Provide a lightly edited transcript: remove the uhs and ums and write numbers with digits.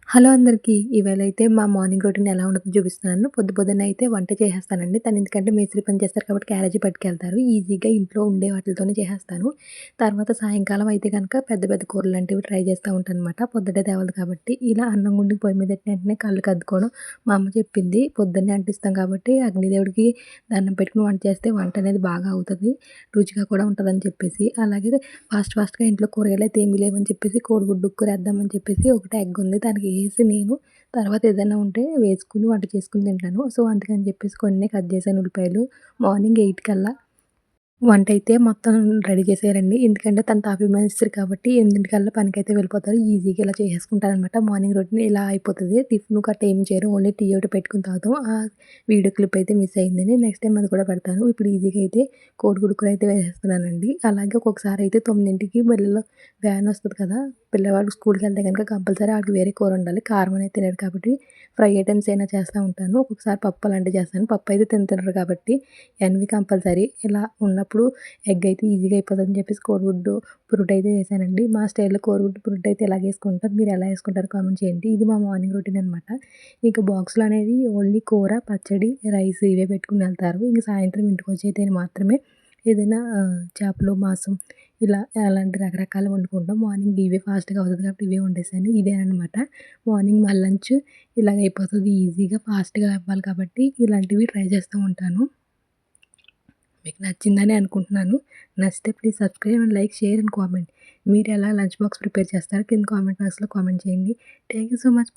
Hello అందరికీ. ఇవాళైతే మా morning routine ఎలా ఉంటుందో చూపిస్తున్నాను. పొద్దున్నే అయితే వంట చేసేస్తానండి. తను ఎందుకంటే మేస్త్రి పని చేస్తారు కాబట్టి క్యారేజీ పట్టుకెళ్తారు. ఈజీగా ఇంట్లో ఉండే వాటిలతోనే చేసేస్తాను. తర్వాత సాయంకాలం అయితే గనక పెద్ద పెద్ద కూరలాంటివి ట్రై చేస్తూ ఉంటాననమాట. పొద్దుటే తేవాలి కాబట్టి ఇలా అన్నం వండి పొయ్యి మీద పెట్టిన వెంటనే కళ్ళు కద్దుకోవడం మా అమ్మ చెప్పింది. పొద్దున్నే అంటిస్తాం కాబట్టి అగ్నిదేవుడికి దండం పెట్టుకుని వంట చేస్తే వంట అనేది బాగా అవుతది. రుచిగా కూడా ఉంటదని చెప్పేసి. అలాగే ఫాస్ట్‌గా ఇంట్లో కూరగాయలయితే ఏమీ లేవని చెప్పేసి కోడిగుడ్డు కూర ఏద్దామని చెప్పేసి ఒకటే ఎగ్ ఉంది. దానికి ఏసి నేను తర్వాత ఏదైనా ఉంటే వేసుకొని వంట చేసుకొని తింటాను. సో, అందుకని చెప్పేసి కొన్నే కట్ చేశాను ఉల్లిపాయలు. మార్నింగ్ 8 కల్లా వంటయితే మొత్తం రెడీ చేసేయాలండి. ఎందుకంటే తను తాపీ మేస్త్రి కాబట్టి 8 పనికైతే వెళ్ళిపోతారు. ఈజీగా ఇలా చేసేసుకుంటారనమాట. మార్నింగ్ రొటీన్ ఇలా అయిపోతది. టిఫిను గట్టా ఏమి చేయరు. ఓన్లీ టీ ఒకటి పెట్టుకొని తాగుతాం. ఆ వీడియో క్లిప్ అయితే మిస్ అయిందండి. నెక్స్ట్ టైమ్ అది కూడా పెడతాను. ఇప్పుడు ఈజీగా అయితే కోడిగుడ్డు కూర అయితే వేసేస్తున్నానండి. అలాగే ఒక్కొక్కసారి అయితే 9కి బళ్ళలో వ్యాన్ వస్తది కదా! పిల్లవాడు స్కూల్‌కెళ్తే గనుక కంపల్సరీ ఆడికి వేరే కూర వండాలి. కారం అనేది తినడు కాబట్టి ఫ్రై ఐటెమ్స్ అయినా చేస్తూ ఉంటాను. ఒక్కొక్కసారి పప్పు అలాంటివి చేస్తాను. పప్పు అయితే తినరు కాబట్టి ఎన్వి కంపల్సరీ. ఇలా ఉన్నప్పుడు ఎగ్ అయితే ఈజీగా అయిపోతదని చెప్పేసి కోడిగుడ్డు పురుటు అయితే వేసానండి. మా స్టైల్‌లో కోడిగుడ్డు పురుటు అయితే ఇలాగేసుకుంటాం. మీరు ఎలా ఏసుకుంటారో కామెంట్ చేయండి. ఇది మా మార్నింగ్ రొటీన్ అనమాట. ఇంక బాక్స్‌లో అనేవి ఓన్లీ కూర, పచ్చడి, రైస్ ఇవే పెట్టుకొని వెళ్తారు. ఇంక సాయంత్రం ఇంటికొచ్చైతే మాత్రమే ఏదైనా చేపలు, మాంసం ఇలా అలాంటి రకరకాలు వండుకుంటాం. మార్నింగ్ ఇవే ఫాస్ట్‌గా అవుతది కాబట్టి ఇవే వండేసాను. ఇదేననమాట మార్నింగ్ మా లంచ్ ఇలాగైపోతది. ఈజీగా ఫాస్ట్‌గా అవ్వాలి కాబట్టి ఇలాంటివి ట్రై చేస్తూ ఉంటాను. మీకు నచ్చిందని అనుకుంటున్నాను. నచ్చితే please subscribe and like, share and comment. మీరు ఎలా లంచ్ బాక్స్ ప్రిపేర్ చేస్తారో కింద కామెంట్ బాక్స్‌లో కామెంట్ చేయండి. Thank you so much.